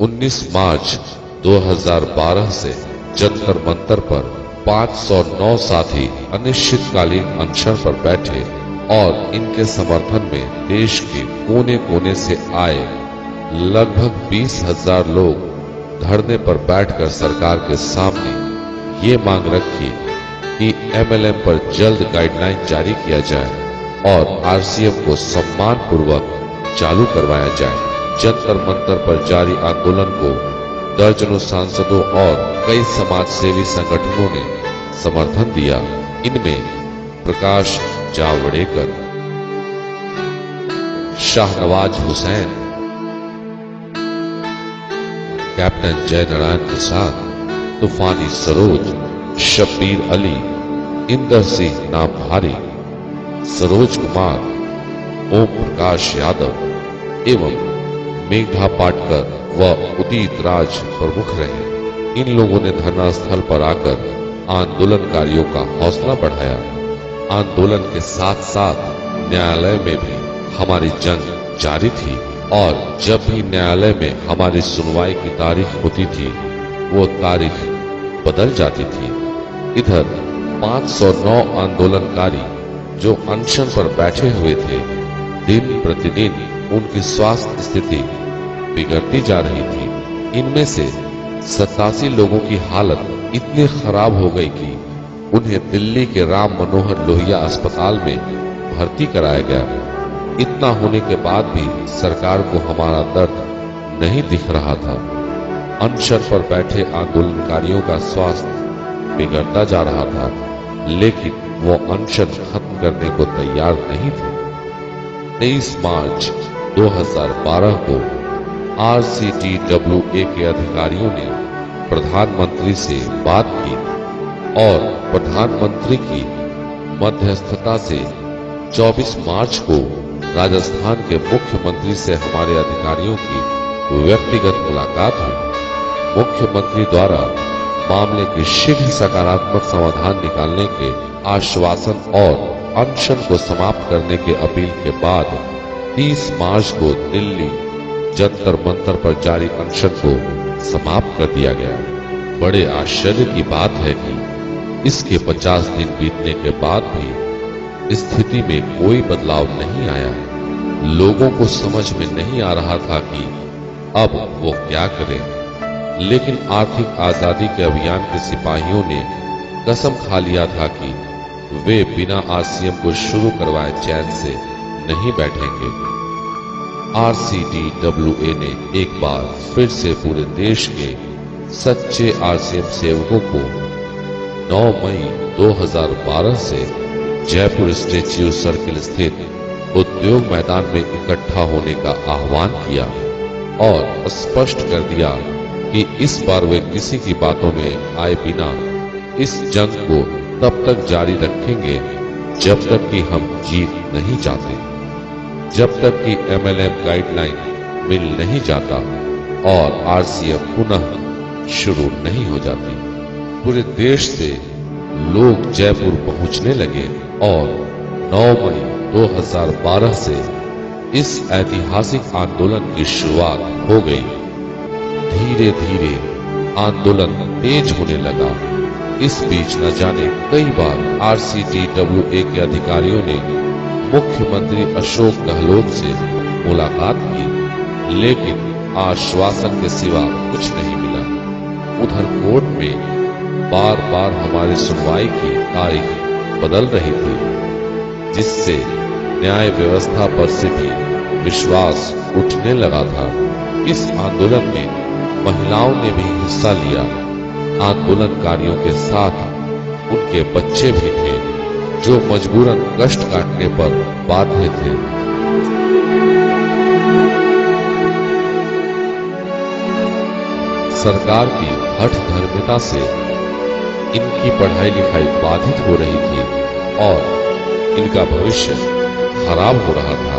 19 मार्च 2012 से जंतर मंतर पर 509 साथी अनिश्चितकालीन अनशन पर बैठे और इनके समर्थन में देश के कोने कोने से आए लगभग 20,000 लोग धरने पर बैठकर सरकार के सामने ये मांग रखी कि एमएलएम पर जल्द गाइडलाइन जारी किया जाए और आरसीएम को सम्मान पूर्वक चालू करवाया जाए। जंतर मंतर पर जारी आंदोलन को दर्जनों सांसदों और कई समाज सेवी संगठनों ने समर्थन दिया। इनमें प्रकाश जावड़ेकर, शाहनवाज हुसैन, कैप्टन जयनारायण प्रसाद, तूफानी सरोज, शब्बीर अली, इंदर सिंह नामधारी, सरोज कुमार, ओम प्रकाश यादव एवं मेघा पाटकर व उदित राज प्रमुख रहे। इन लोगों ने धरना स्थल पर आकर आंदोलनकारियों का हौसला बढ़ाया। आंदोलन के साथ साथ न्यायालय में भी हमारी जंग जारी थी और जब भी न्यायालय में हमारी सुनवाई की तारीख होती थी वो तारीख बदल जाती थी। इधर 509 आंदोलनकारी जो अनशन पर बैठे हुए थे, दिन प्रतिदिन उनकी स्वास्थ्य स्थिति बिगड़ती जा रही थी। इनमें से 87 लोगों की हालत इतनी खराब हो गई कि उन्हें दिल्ली के राम मनोहर लोहिया अस्पताल में भर्ती कराया गया। इतना होने के बाद भी सरकार को हमारा दर्द नहीं दिख रहा था। अनशन पर बैठे आंदोलनकारियों का स्वास्थ्य बिगड़ता जा रहा था, लेकिन वो अनशन खत्म करने को तैयार नहीं थे। 23 मार्च 2012 को RCTWA के अधिकारियों ने प्रधानमंत्री से बात की और प्रधानमंत्री की मध्यस्थता से 24 मार्च को राजस्थान के मुख्यमंत्री से हमारे अधिकारियों की व्यक्तिगत मुलाकात हुई। मुख्यमंत्री द्वारा मामले के शीघ्र सकारात्मक समाधान निकालने के आश्वासन और अनशन को समाप्त करने की अपील के बाद 30 मार्च को दिल्ली जंतर मंतर पर जारी अनशन को समाप्त कर दिया गया। बड़े आश्चर्य की बात है कि इसके 50 दिन बीतने के बाद भी स्थिति में कोई बदलाव नहीं आया। लोगों को समझ में नहीं आ रहा था कि अब वो क्या करें, लेकिन आर्थिक आजादी के अभियान के सिपाहियों ने कसम खा लिया था कि वे बिना आरसीएम को शुरू करवाए चैन से नहीं बैठेंगे। RCTWA ने एक बार फिर से पूरे देश के सच्चे आरसीएम सेवकों को 9 मई 2012 से जयपुर स्टैच्यू सर्किल स्थित उद्योग मैदान में इकट्ठा होने का आह्वान किया और स्पष्ट कर दिया कि इस बार वे किसी की बातों में आए बिना इस जंग को तब तक जारी रखेंगे जब तक कि हम जीत नहीं जाते, जब तक कि एमएलएम गाइडलाइन मिल नहीं जाता और आरसीएम पुनः शुरू नहीं हो जाती। पूरे देश से लोग जयपुर पहुंचने लगे और 9 मई 2012 से इस ऐतिहासिक आंदोलन की शुरुआत हो गई। धीरे धीरे आंदोलन तेज होने लगा। इस बीच न जाने कई बार RCTWA के अधिकारियों ने मुख्यमंत्री अशोक गहलोत से मुलाकात की, लेकिन आश्वासन के सिवा कुछ नहीं मिला। उधर कोर्ट में बार बार हमारी सुनवाई की तारीख बदल रही थी, जिससे न्याय व्यवस्था पर से भी विश्वास उठने लगा था। इस आंदोलन में महिलाओं ने भी हिस्सा लिया। आंदोलनकारियों के साथ उनके बच्चे भी थे जो मजबूरन कष्ट काटने पर बाध्य थे। सरकार की हठ धर्मिता से इनकी पढ़ाई लिखाई बाधित हो रही थी और इनका भविष्य खराब हो रहा था।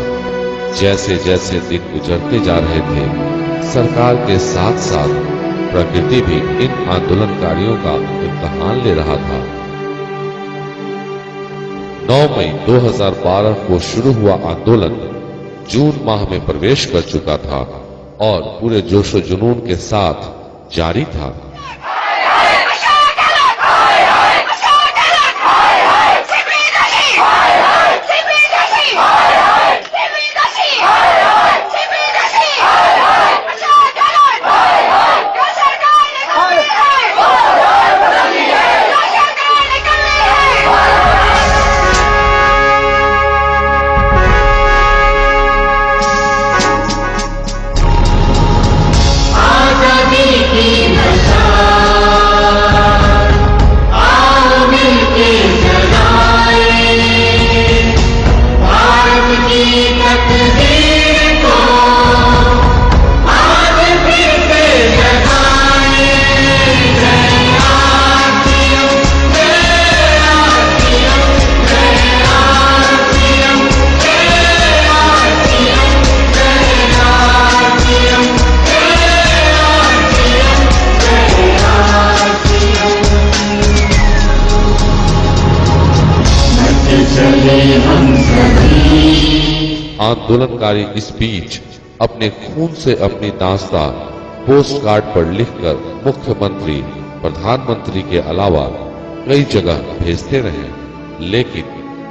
जैसे जैसे दिन गुजरते जा रहे थे, सरकार के साथ साथ प्रकृति भी इन आंदोलनकारियों का इम्तिहान ले रहा था। 9 मई 2012 को शुरू हुआ आंदोलन जून माह में प्रवेश कर चुका था और पूरे जोशो जुनून के साथ जारी था। आंदोलनकारी इस बीच अपने खून से अपनी दास्तां पोस्ट कार्ड पर लिखकर मुख्यमंत्री, प्रधानमंत्री के अलावा कई जगह भेजते रहे, लेकिन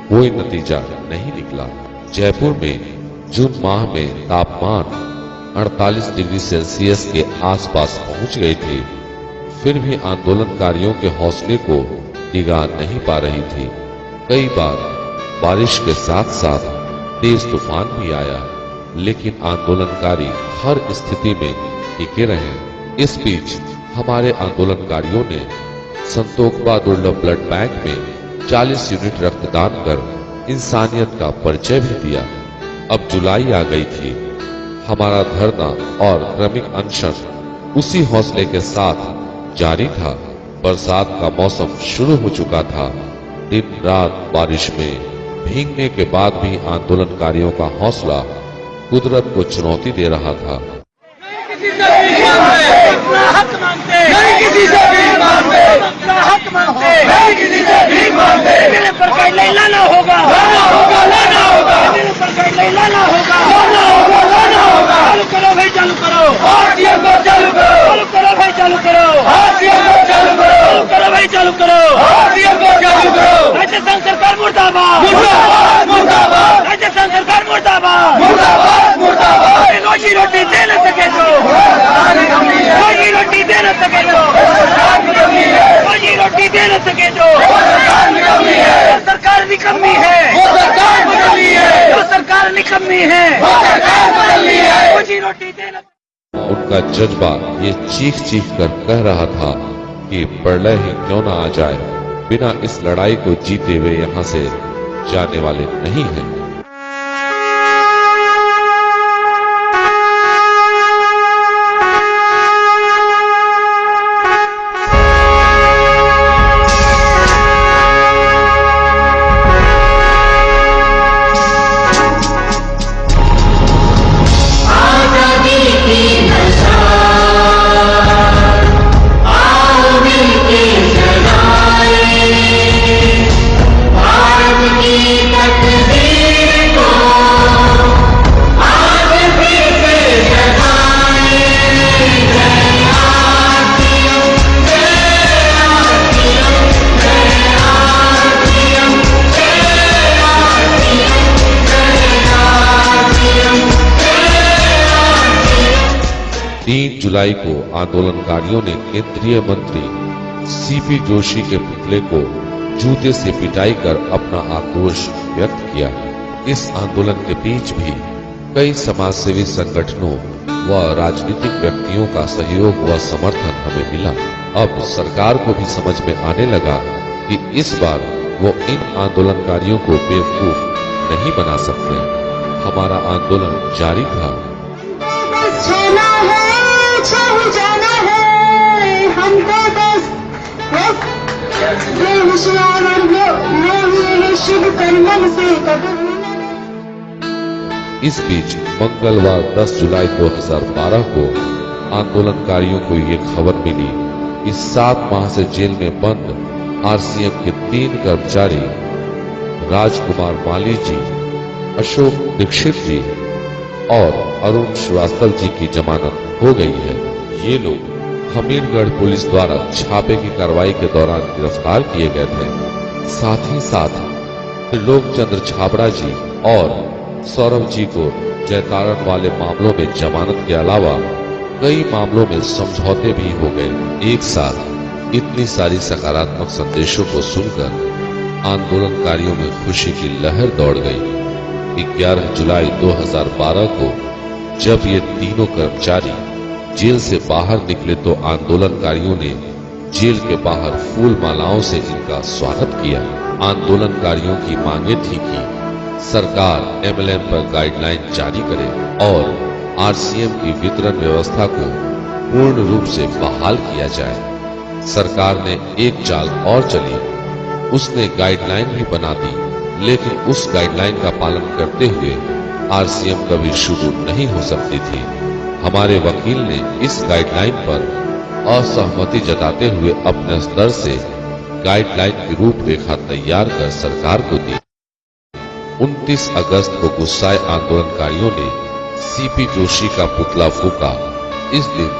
कोई नतीजा नहीं निकला। जयपुर में जून माह में तापमान 48 डिग्री सेल्सियस के आसपास पहुंच गई थी, फिर भी आंदोलनकारियों के हौसले को डिगा नहीं पा रही थी। कई बार बारिश के साथ साथ तेज तूफान भी आया, लेकिन आंदोलनकारी हर स्थिति में टिके रहे। इस बीच हमारे आंदोलनकारियों ने संतोकबा दुर्लभ ब्लड बैंक में 40 यूनिट रक्तदान कर इंसानियत का परिचय भी दिया। अब जुलाई आ गई थी। हमारा धरना और क्रमिक अनशन उसी हौसले के साथ जारी था। बरसात का मौसम शुरू हो चुका था। दिन रात बारिश में भीगने के बाद भी आंदोलनकारियों का हौसला कुदरत को चुनौती दे रहा था। किसी से भीख मांगते, अपना हक मांगते, नहीं किसी से भीख मांगते, अपना हक मांगते, नहीं किसी से भीख मांगते। मेरे पर कोई नहीं लाना होगा, लाना होगा, लाना होगा। मेरे पर कोई नहीं लाना होगा, लाना होगा, लाना होगा। चालू करो भाई, चालू करो, आरसीएम को चालू करो, चालू करो भाई, चालू करो, आरसीएम को चालू करो, चालू करो भाई, चालू करो, आरसीएम को चालू करो। राजस्थान सरकार मुर्दाबाद, मुर्दाबाद, मुर्दाबाद। राजस्थान सरकार मुर्दाबाद, मुर्दाबाद, मुर्दाबाद। रोजी रोटी दे न सके तो, रोजी रोटी दे न सके तो, रोजी रोटी दे न सके तो सरकार निकम्मी है, सरकार निकम्मी है, सरकार निकम्मी है, रोजी रोटी दे न। उनका जज्बा ये चीख चीख कर कह रहा था कि प्रलय ही क्यों ना आ जाए, बिना इस लड़ाई को जीते हुए यहाँ से जाने वाले नहीं हैं। जुलाई को आंदोलनकारियों ने केंद्रीय मंत्री सीपी जोशी के पुतले को जूते से पिटाई कर अपना आक्रोश व्यक्त किया। इस आंदोलन के बीच भी कई समाजसेवी संगठनों व राजनीतिक व्यक्तियों का सहयोग व समर्थन हमें मिला। अब सरकार को भी समझ में आने लगा कि इस बार वो इन आंदोलनकारियों को बेवकूफ नहीं बना सकते। हमारा आंदोलन जारी था। जाना है हमको बस होशियार शुभ कर्मन से। इस बीच मंगलवार 10 जुलाई 2012 को आंदोलनकारियों को ये खबर मिली कि 7 माह से जेल में बंद आरसीएम के 3 कर्मचारी राजकुमार माली जी, अशोक दीक्षित जी, और अरुण श्रीवास्तव जी की जमानत हो गई है। ये लोग हमीरगढ़ पुलिस द्वारा छापे की कार्रवाई के दौरान गिरफ्तार किए गए थे। साथ ही साथ लोकचंद्र छाबड़ा जी और सौरभ जी को जयतारण वाले मामलों में जमानत के अलावा कई मामलों में समझौते भी हो गए। एक साथ इतनी सारी सकारात्मक संदेशों को सुनकर आंदोलनकारियों में खुशी की लहर दौड़ गई। 11 जुलाई 2012 को जब ये तीनों कर्मचारी जेल से बाहर निकले तो आंदोलनकारियों ने जेल के बाहर फूल मालाओं से इनका स्वागत किया। आंदोलनकारियों की मांगे थी कि सरकार MLM पर गाइडलाइन जारी करे और RCM की वितरण व्यवस्था को पूर्ण रूप से बहाल किया जाए। सरकार ने एक चाल और चली, उसने गाइडलाइन भी बना दी, लेकिन उस गाइडलाइन का पालन करते हुए RCM कभी शुरू नहीं हो सकती थी। हमारे वकील ने इस गाइडलाइन पर असहमति जताते हुए अपने स्तर से गाइडलाइन की रूपरेखा तैयार कर सरकार को दी। 29 अगस्त को गुस्साए आंदोलनकारियों ने CP जोशी का पुतला फूका। इस दिन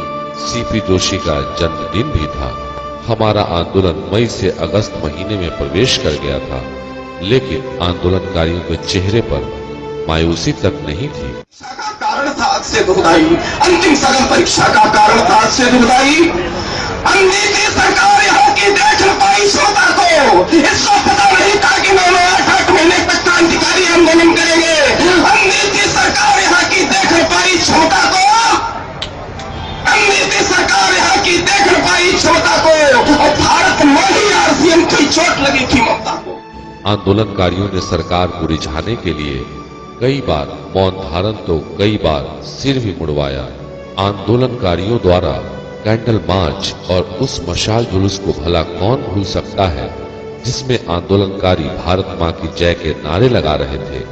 CP जोशी का जन्मदिन भी था। हमारा आंदोलन मई से अगस्त महीने में प्रवेश कर गया था, लेकिन आंदोलनकारियों के चेहरे पर मायूसी तक नहीं थी। कारण था आज से दुखदाई, अंतिम सघन परीक्षा का कारण था आज से दुखदाई। अननीति सरकार यहाँ की देख न पाई क्षमता को, इसको पता नहीं था कि 9-8 महीने तक क्रांतिकारी आंदोलन करेंगे। अननीति सरकार यहाँ की देख न पाई क्षमता को, अननीति सरकार यहाँ की देख न पाई क्षमता को, और भारत में ही RCM की चोट लगी थी ममता को। आंदोलनकारियों ने सरकार को रिझाने के लिए कई बार मौन धारण तो कई बार सिर भी मुड़वाया। आंदोलनकारियों द्वारा कैंडल मार्च और उस मशाल जुलूस को भला कौन भूल सकता है, जिसमें आंदोलनकारी भारत मां की जय के नारे लगा रहे थे।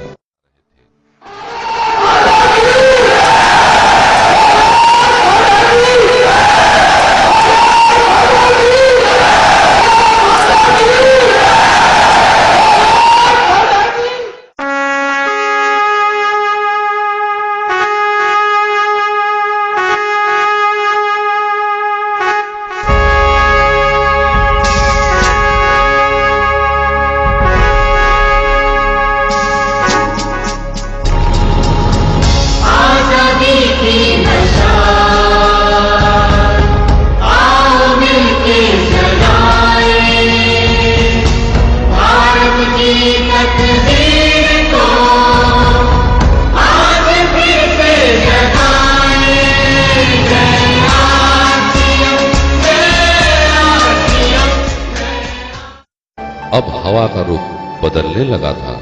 अब हवा का रुख बदलने लगा था।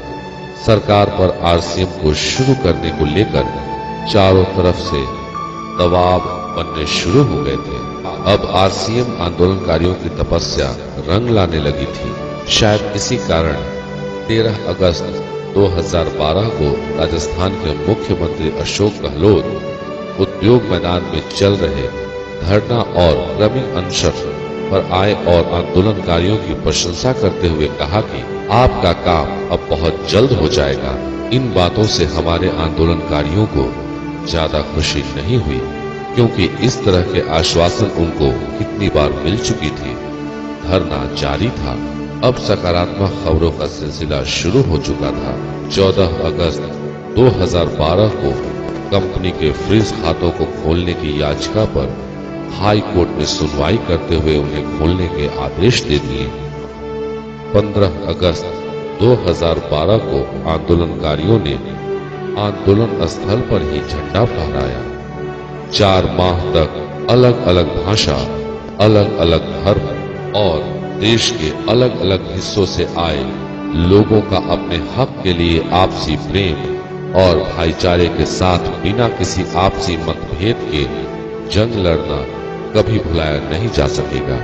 सरकार पर RCM को शुरू करने को लेकर चारों तरफ से दबाव बनने शुरू हो गए थे। अब RCM आंदोलनकारियों की तपस्या रंग लाने लगी थी। शायद इसी कारण 13 अगस्त 2012 को राजस्थान के मुख्यमंत्री अशोक गहलोत उद्योग मैदान में चल रहे धरना और क्रमिक अनशन पर आए और आंदोलनकारियों की प्रशंसा करते हुए कहा कि आपका काम अब बहुत जल्द हो जाएगा। इन बातों से हमारे आंदोलनकारियों को ज्यादा खुशी नहीं हुई, क्योंकि इस तरह के आश्वासन उनको कितनी बार मिल चुकी थी। धरना जारी था। अब सकारात्मक खबरों का सिलसिला शुरू हो चुका था। 14 अगस्त 2012 को कंपनी के फ्रीज खातों को खोलने की याचिका पर हाई कोर्ट में सुनवाई करते हुए उन्हें खोलने के आदेश दे दिए। 15 अगस्त 2012 को आंदोलनकारियों ने आंदोलन स्थल पर ही झंडा फहराया। 4 माह तक अलग अलग भाषा, अलग अलग धर्म और देश के अलग अलग हिस्सों से आए लोगों का अपने हक के लिए आपसी प्रेम और भाईचारे के साथ बिना किसी आपसी मतभेद के जंग लड़ना कभी भुलाया नहीं जा सकेगा।